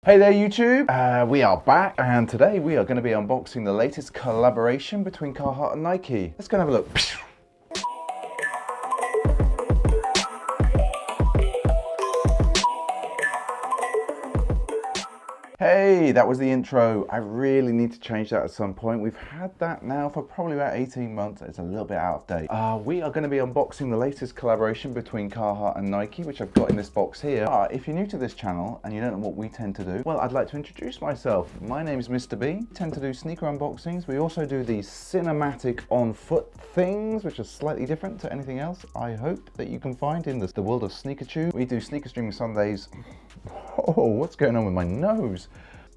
Hey there YouTube, we are back and today we are going to be unboxing the latest collaboration between Carhartt and Nike. Let's go and have a look. Hey, that was the intro. I really need to change that at some point. We've had that now for probably about 18 months. It's a little bit out of date. We are going to be unboxing the latest collaboration between Carhartt and Nike, which I've got in this box here. If you're new to this channel and you don't know what we tend to do, well, I'd like to introduce myself. My name's Mr. B. We tend to do sneaker unboxings. We also do these cinematic on foot things, which are slightly different to anything else, I hope, that you can find in the world of sneaker tube. We do sneaker streaming Sundays. Oh, what's going on with my nose?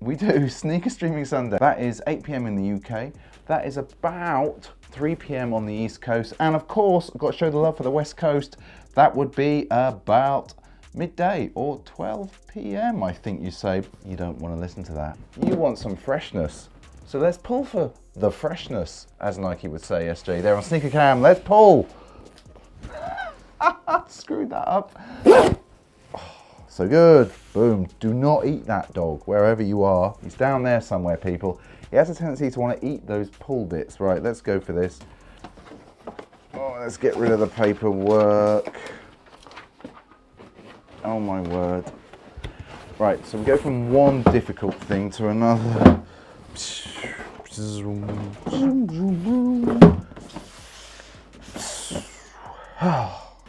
We do Sneaker Streaming Sunday. That is 8 PM in the UK. That is about 3 PM on the East Coast. And of course, I've got to show the love for the West Coast. That would be about midday or 12 PM, I think you say. You don't want to listen to that. You want some freshness. So let's pull for the freshness, as Nike would say, SJ. There on Sneaker Cam, let's pull. Screwed that up. So good, boom. Do not eat that dog, wherever you are. He's down there somewhere, people. He has a tendency to want to eat those pull bits. Right, let's go for this. Oh, let's get rid of the paperwork. Oh my word. Right, so we go from one difficult thing to another.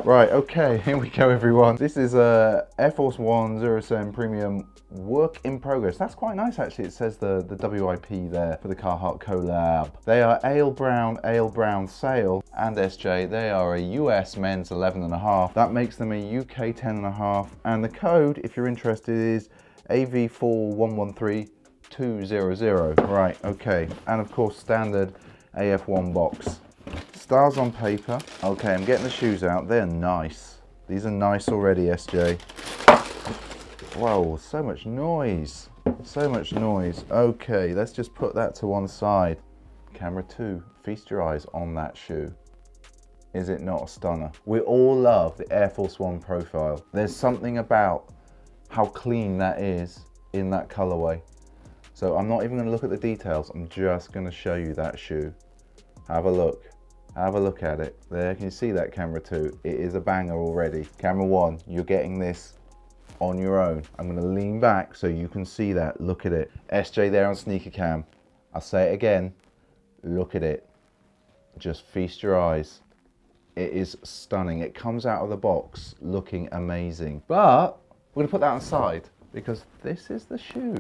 Right, okay, here we go everyone. This is a Air Force 1 07 Premium Work in Progress. That's quite nice actually. It says the WIP there for the Carhartt collab. They are ale brown sail, and SJ, they are a US men's 11.5. That makes them a UK 10.5. And the code, if you're interested, is AV4113200. Right, okay. And of course, standard AF1 box. Stars on paper. Okay, I'm getting the shoes out. They're nice. These are nice already, SJ. Whoa, so much noise. So much noise. Okay, let's just put that to one side. Camera 2, feast your eyes on that shoe. Is it not a stunner? We all love the Air Force 1 profile. There's something about how clean that is in that colorway. So I'm not even going to look at the details. I'm just going to show you that shoe. Have a look. Have a look at it. There, can you see that, camera 2? It is a banger already. Camera 1, you're getting this on your own. I'm gonna lean back so you can see that. Look at it. SJ there on Sneaker Cam. I'll say it again. Look at it. Just feast your eyes. It is stunning. It comes out of the box looking amazing. But we're gonna put that on the side because this is the shoe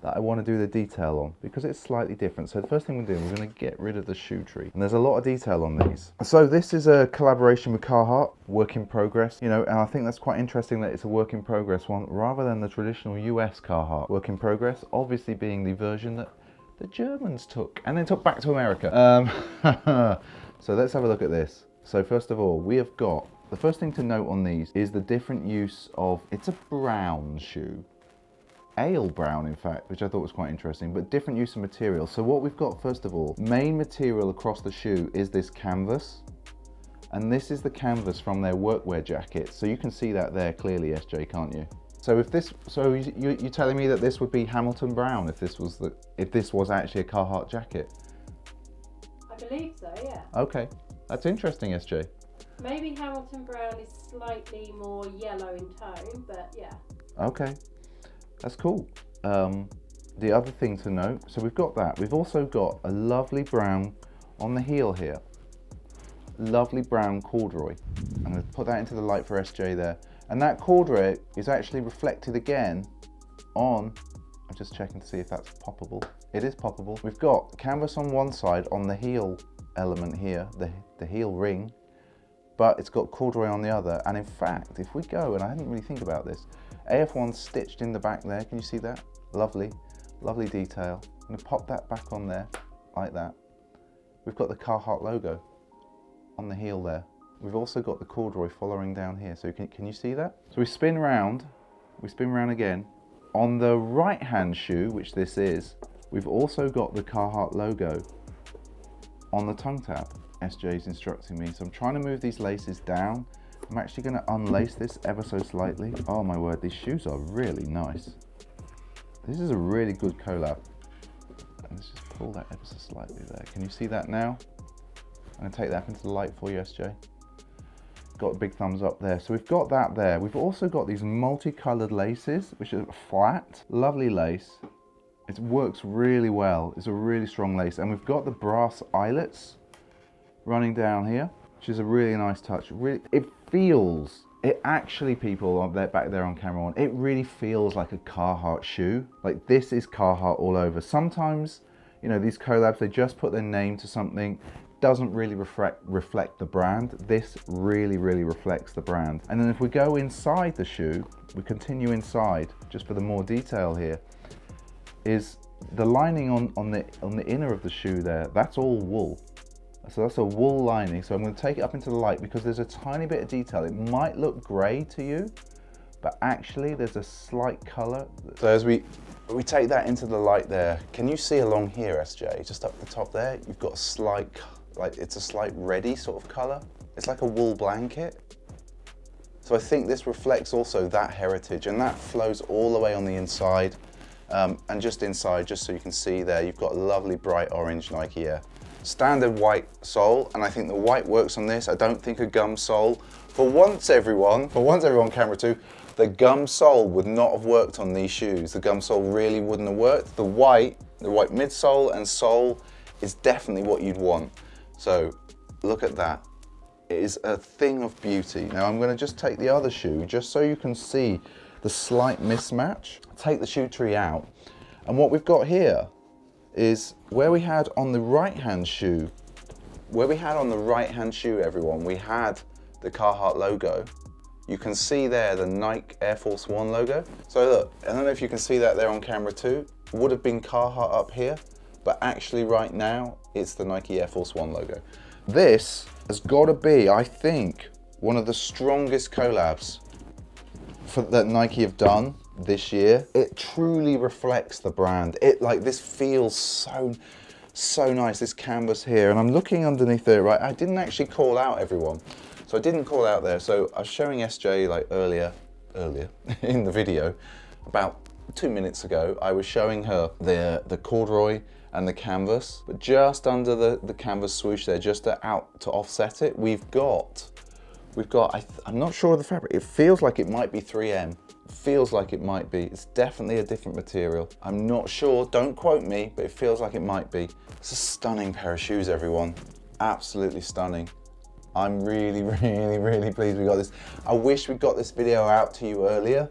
that I want to do the detail on because it's slightly different. So the first thing we're doing, we're going to get rid of the shoe tree. And there's a lot of detail on these. So this is a collaboration with Carhartt, work in progress, you know, and I think that's quite interesting that it's a work in progress one rather than the traditional US Carhartt work in progress, obviously being the version that the Germans took and then took back to America. So let's have a look at this. So first of all, we have got, the first thing to note on these is the different use of, it's a brown shoe. Ale brown in fact, which I thought was quite interesting, but different use of material. So what we've got, first of all, main material across the shoe is this canvas, and this is the canvas from their workwear jacket. So you can see that there clearly, SJ, can't you? So if this, so you're telling me that this would be Hamilton brown if this was actually a Carhartt jacket? I believe so, yeah. Okay, that's interesting, SJ. Maybe Hamilton brown is slightly more yellow in tone, but yeah. Okay. That's cool. The other thing to note, so we've got that. We've also got a lovely brown on the heel here. Lovely brown corduroy. I'm going to put that into the light for SJ there. And that corduroy is actually reflected again on, I'm just checking to see if that's poppable. It is poppable. We've got canvas on one side on the heel element here, the heel ring, but it's got corduroy on the other. And in fact, if we go, and I didn't really think about this, AF1 stitched in the back there, can you see that? Lovely, lovely detail. I'm gonna pop that back on there, like that. We've got the Carhartt logo on the heel there. We've also got the corduroy following down here, so can you see that? So we spin round again. On the right hand shoe, which this is, we've also got the Carhartt logo on the tongue tab. SJ's instructing me, so I'm trying to move these laces down. I'm actually going to unlace this ever so slightly. Oh my word, these shoes are really nice. This is a really good collab. Let's just pull that ever so slightly there. Can you see that now? I'm gonna take that up into the light for you, SJ. Got a big thumbs up there. So we've got that there. We've also got these multicolored laces, which are flat, lovely lace. It works really well. It's a really strong lace. And we've got the brass eyelets running down here, which is a really nice touch. It feels, it actually, people back there on camera on, it really feels like a Carhartt shoe. Like this is Carhartt all over. Sometimes, you know, these collabs, they just put their name to something, doesn't really reflect the brand. This really, really reflects the brand. And then if we go inside the shoe, we continue inside, just for the more detail here, is the lining on the inner of the shoe there, that's all wool. So that's a wool lining. So I'm going to take it up into the light because there's a tiny bit of detail. It might look grey to you, but actually there's a slight colour. So as we take that into the light there, can you see along here, SJ, just up the top there, you've got a slight, like it's a slight reddy sort of colour. It's like a wool blanket. So I think this reflects also that heritage, and that flows all the way on the inside. And just inside, just so you can see there, you've got a lovely bright orange Nike Air. Standard white sole, and I think the white works on this. I don't think a gum sole, for once everyone camera 2, the gum sole would not have worked on these shoes. The gum sole really wouldn't have worked. The white midsole and sole is definitely what you'd want. So look at that. It is a thing of beauty. Now I'm going to just take the other shoe just so you can see the slight mismatch. Take the shoe tree out, and what we've got here is where we had on the right hand shoe, everyone, we had the Carhartt logo. You can see there the Nike Air Force One logo. So look, I don't know if you can see that there on camera too. It would have been Carhartt up here, but actually right now it's the Nike Air Force One logo. This has got to be, I think, one of the strongest collabs that Nike have done this year. It truly reflects the brand. This feels so nice, this canvas here. And I'm looking underneath there, right? I didn't actually call out everyone. So I didn't call out there. So I was showing SJ like earlier in the video, about 2 minutes ago, I was showing her the corduroy and the canvas, but just under the canvas swoosh there, just to offset it, we've got, I'm not sure of the fabric. It feels like it might be 3M. It feels like it might be. It's definitely a different material. I'm not sure, don't quote me, but it feels like it might be. It's a stunning pair of shoes, everyone. Absolutely stunning. I'm really, really, really pleased we got this. I wish we got this video out to you earlier,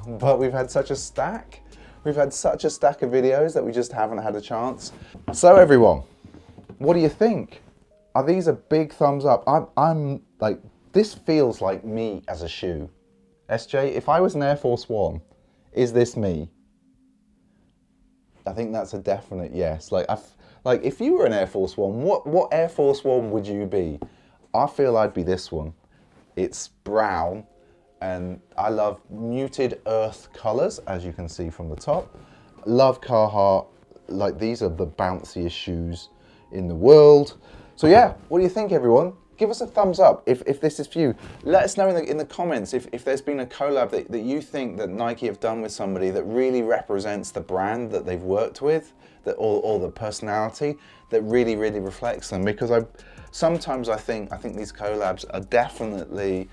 but we've had such a stack. We've had such a stack of videos that we just haven't had a chance. So everyone, what do you think? Are these a big thumbs up? I'm like, this feels like me as a shoe. SJ, if I was an Air Force One, is this me? I think that's a definite yes. Like if you were an Air Force One, what Air Force One would you be? I feel I'd be this one. It's brown, and I love muted earth colors, as you can see from the top. Love Carhartt. Like, these are the bounciest shoes in the world. So yeah, what do you think, everyone? Give us a thumbs up if this is for you. Let us know in the comments if there's been a collab that you think that Nike have done with somebody that really represents the brand that they've worked with, or the personality that really, really reflects them. Because sometimes I think these collabs are definitely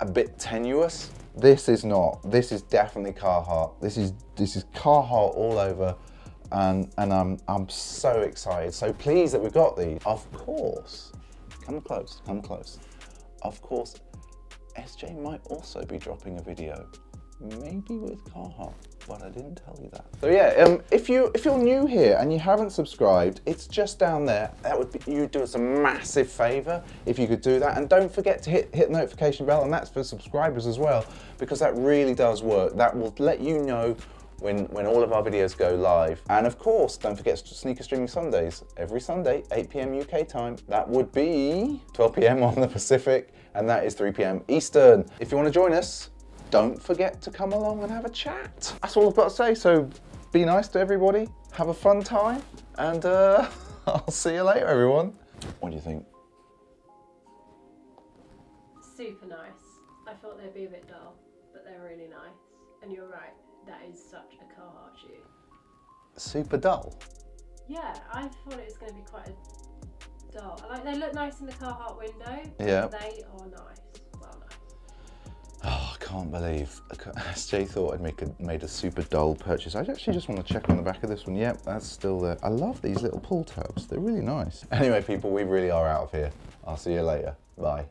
a bit tenuous. This is not. This is definitely Carhartt. This is Carhartt all over. And I'm so excited, so pleased that we got these. Of course, come close. Of course, SJ might also be dropping a video, maybe with Carhartt, but I didn't tell you that. So yeah, if you're new here and you haven't subscribed, it's just down there. That would be, you'd do us a massive favor if you could do that, and don't forget to hit the notification bell, and that's for subscribers as well, because that really does work. That will let you know when all of our videos go live. And of course, don't forget Sneaker Streaming Sundays, every Sunday, 8 PM UK time. That would be 12 PM on the Pacific, and that is 3 PM Eastern. If you want to join us, don't forget to come along and have a chat. That's all I've got to say, so be nice to everybody, have a fun time, and I'll see you later, everyone. What do you think? Super nice. I thought they'd be a bit dull, but they're really nice. And you're right, that is such a Carhartt shoe. Super dull. Yeah, I thought it was going to be quite a dull. They look nice in the Carhartt window. Yeah. They are nice. Well, nice. Oh, I can't believe SJ thought I'd made a super dull purchase. I actually just want to check on the back of this one. Yep, that's still there. I love these little pull tabs. They're really nice. Anyway, people, we really are out of here. I'll see you later. Bye.